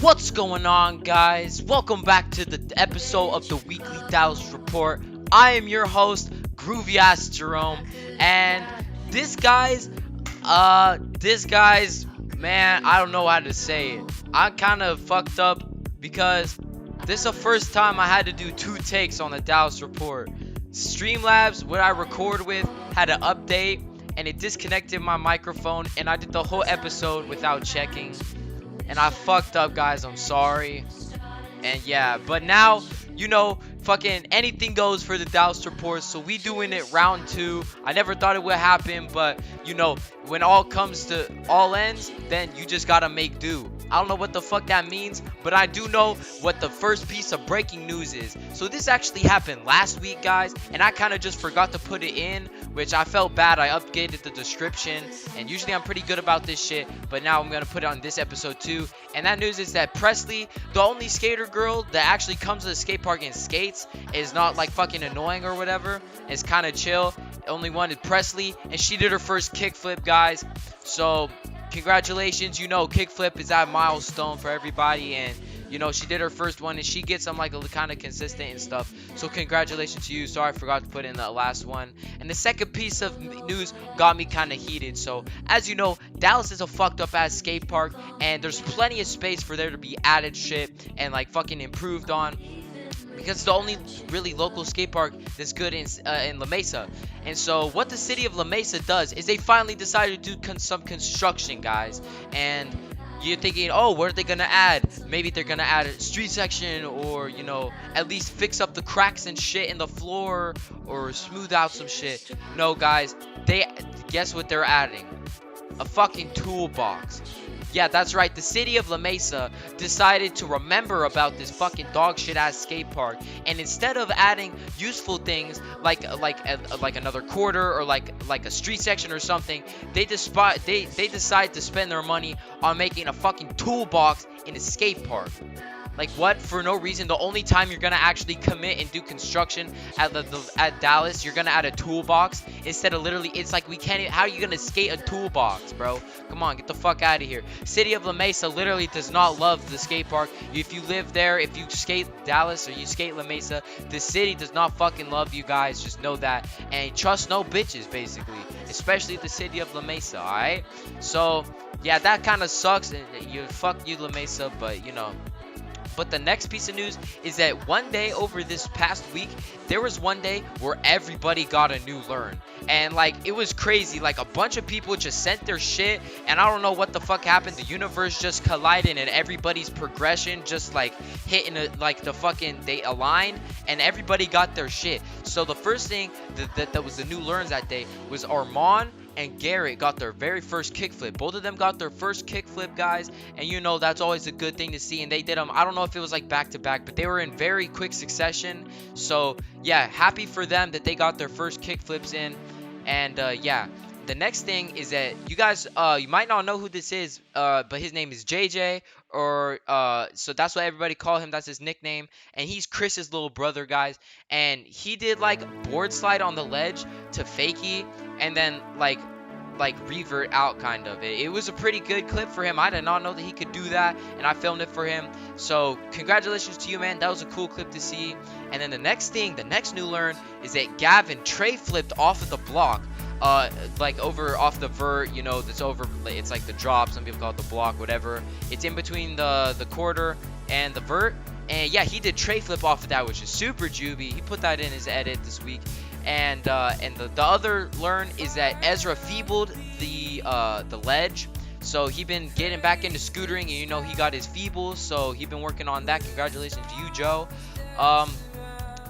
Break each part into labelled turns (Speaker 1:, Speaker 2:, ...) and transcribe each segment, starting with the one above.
Speaker 1: What's going on, guys? Welcome back to the episode of the weekly Dallas Report. I am your host, Groovy Ass Jerome, and this guy's, man, I don't know how to say it. I'm kind of fucked up because this is the first time I had to do two takes on the Dallas Report. Streamlabs, what I record with, had an update, and it disconnected my microphone, and I did the whole episode without checking. And I fucked up, guys. I'm sorry. And yeah, but now, fucking anything goes for the Dallas Report. So we doing it round 2. I never thought it would happen, but when all comes to all ends, then you just gotta make do. I don't know what the fuck that means, but I do know what the first piece of breaking news is. So this actually happened last week, guys, and I kind of just forgot to put it in, which I felt bad. I updated the description, and usually I'm pretty good about this shit, but now I'm gonna put it on this episode too. And that news is that Presley, the only skater girl that actually comes to the skate park and skates, is not like fucking annoying or whatever. It's kind of chill. Only one is Presley, and she did her first kickflip, guys. So congratulations. Kickflip is that milestone for everybody, and she did her first one, and she gets them like a kind of consistent and stuff. So congratulations to you. Sorry, I forgot to put in the last one. And the second piece of news got me kind of heated. So as you know, Dallas is a fucked up ass skate park, and there's plenty of space for there to be added shit and like fucking improved on, because it's the only really local skate park that's good in La Mesa. And so what the city of La Mesa does is they finally decided to do some construction, guys. And you're thinking, oh, what are they gonna add? Maybe they're gonna add a street section, or at least fix up the cracks and shit in the floor, or smooth out some shit. No, guys, guess what they're adding? A fucking toolbox. Yeah, that's right. The city of La Mesa decided to remember about this fucking dog shit ass skate park, and instead of adding useful things like another quarter or like a street section or something, they decide to spend their money on making a fucking toolbox in a skate park. Like, what? For no reason. The only time you're gonna actually commit and do construction at Dallas, you're gonna add a toolbox instead of literally. It's like we can't. How are you gonna skate a toolbox, bro? Come on, get the fuck out of here. City of La Mesa literally does not love the skate park. If you live there, if you skate Dallas or you skate La Mesa, the city does not fucking love you guys. Just know that, and trust no bitches, basically. Especially the city of La Mesa. All right. So yeah, that kind of sucks. And fuck you, La Mesa, but But the next piece of news is that one day over this past week, there was one day where everybody got a new learn. And like, it was crazy. Like, a bunch of people just sent their shit, and I don't know what the fuck happened. The universe just collided, and everybody's progression just like hitting they aligned, and everybody got their shit. So the first thing that was the new learns that day was Armand and Garrett got their very first kickflip. Both of them got their first kickflip, guys, and that's always a good thing to see. And they did them, I don't know if it was like back to back, but they were in very quick succession. So yeah, happy for them that they got their first kickflips in. And yeah, the next thing is that you guys, you might not know who this is, but his name is JJ, or so that's what everybody call him. That's his nickname, and he's Chris's little brother, guys. And he did like board slide on the ledge to fakie, and then like revert out kind of. It was a pretty good clip for him. I did not know that he could do that, and I filmed it for him. So congratulations to you, man. That was a cool clip to see. And then the next new learn is that Gavin tray flipped off of the block, like over off the vert, that's over. It's like the drop. Some people call it the block, whatever. It's in between the quarter and the vert. And yeah, he did tray flip off of that, which is super juvie. He put that in his edit this week. And the other learn is that Ezra feebled the ledge. So he been getting back into scootering, and he got his feebles, so he been working on that. Congratulations to you, Joe.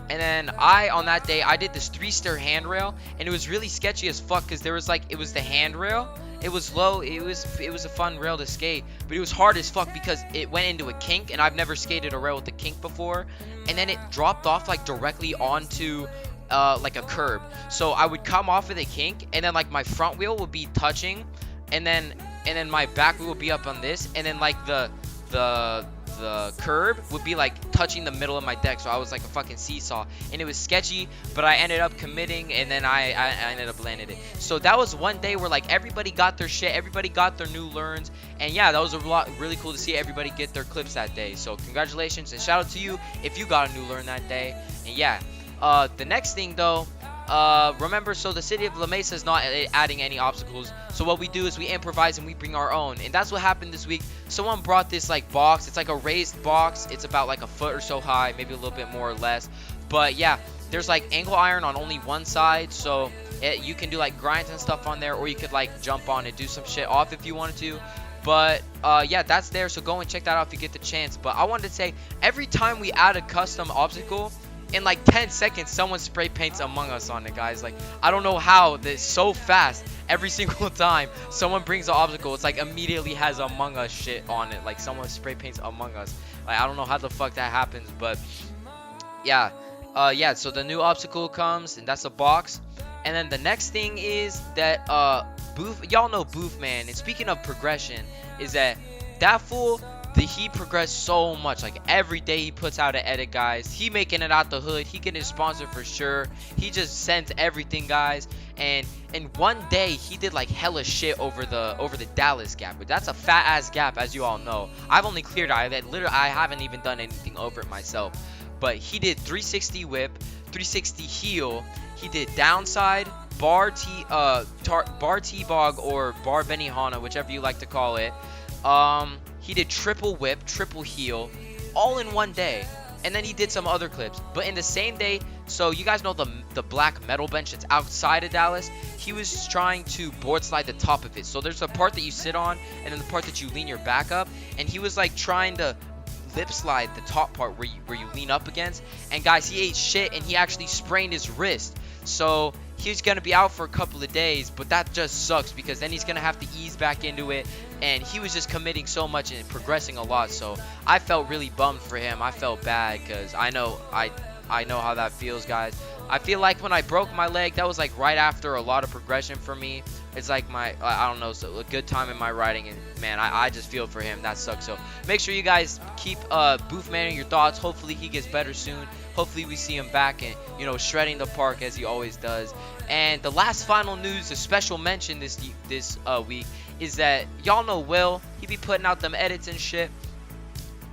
Speaker 1: And then on that day, I did this 3-stair handrail, and it was really sketchy as fuck, because there was it was the handrail. It was low. It was a fun rail to skate, but it was hard as fuck because it went into a kink, and I've never skated a rail with a kink before. And then it dropped off like directly onto like a curb. So I would come off of the kink, and then like my front wheel would be touching, and then my back wheel would be up on this, and then like the the curb would be like touching the middle of my deck, so I was like a fucking seesaw, and it was sketchy, but I ended up committing, and then I ended up landing it. So that was one day where like everybody got their shit, everybody got their new learns, and yeah, that was really cool to see everybody get their clips that day. So congratulations and shout out to you if you got a new learn that day. And yeah, the next thing though, remember, so the city of La Mesa is not adding any obstacles, so what we do is we improvise and we bring our own, and that's what happened this week. Someone brought this like box. It's like a raised box. It's about like a foot or so high, maybe a little bit more or less, but yeah, there's like angle iron on only one side, so you can do like grinds and stuff on there, or you could like jump on and do some shit off if you wanted to. But yeah, that's there, so go and check that out if you get the chance. But I wanted to say, every time we add a custom obstacle, in like 10 seconds someone spray paints Among Us on it, guys. Like, I don't know how this so fast. Every single time someone brings an obstacle, it's like immediately has Among Us shit on it. Like, someone spray paints Among Us. Like, I don't know how the fuck that happens, but yeah. Yeah, so the new obstacle comes, and that's a box. And then the next thing is that y'all know Boofman, and speaking of progression, is that fool, he progressed so much. Like, every day he puts out an edit, guys. He making it out the hood. He getting his sponsor for sure. He just sends everything, guys. And in one day he did like hella shit over the Dallas gap, but that's a fat ass gap, as you all know. I've only cleared it. I haven't even done anything over it myself. But he did 360 whip, 360 heel. He did downside, bar T-bog or bar Benihana, whichever you like to call it. He did triple whip, triple heel, all in one day. And then he did some other clips. But in the same day, so you guys know the black metal bench that's outside of Dallas? He was trying to board slide the top of it. So there's a part that you sit on, and then the part that you lean your back up. And he was like trying to lip slide the top part where you lean up against. And guys, he ate shit, and he actually sprained his wrist. So he's going to be out for a couple of days, but that just sucks because then he's going to have to ease back into it. And he was just committing so much and progressing a lot. So I felt really bummed for him. I felt bad because I know how that feels, guys. I feel like when I broke my leg, that was like right after a lot of progression for me. It's like I don't know, so a good time in my riding, and man, I just feel for him. That sucks. So make sure you guys keep Boofman in your thoughts. Hopefully he gets better soon. Hopefully we see him back and, you know, shredding the park as he always does. And the last final news, a special mention this week, is that y'all know Will. He be putting out them edits and shit,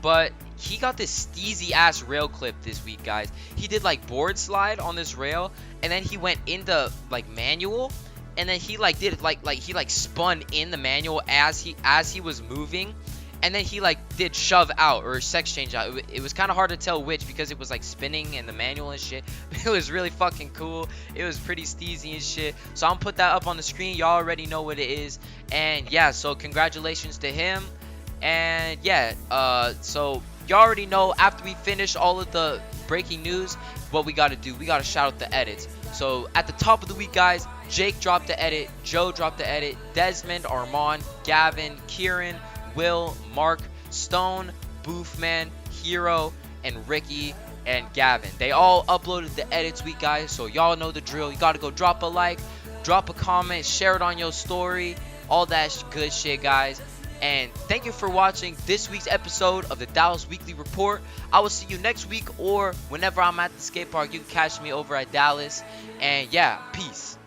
Speaker 1: but he got this steezy ass rail clip this week, guys. He did like board slide on this rail, and then he went into like manual, and then he like did like he like spun in the manual as he was moving, and then he like did shove out or sex change out. It was kind of hard to tell which because it was like spinning in the manual and shit. It was really fucking cool. It was pretty steezy and shit. So I'm put that up on the screen. Y'all already know what it is. And yeah, so congratulations to him. And yeah, so you already know, after we finish all of the breaking news, what we got to do. We got to shout out the edits. So at the top of the week, guys, Jake dropped the edit, Joe dropped the edit, Desmond, Armand, Gavin, Kieran, Will, Mark, Stone, Boofman, Hero, and Ricky, and Gavin. They all uploaded the edits week, guys, so y'all know the drill. You got to go drop a like, drop a comment, share it on your story, all that good shit, guys. And thank you for watching this week's episode of the Dallas Weekly Report. I will see you next week, or whenever I'm at the skate park, you can catch me over at Dallas. And yeah, peace.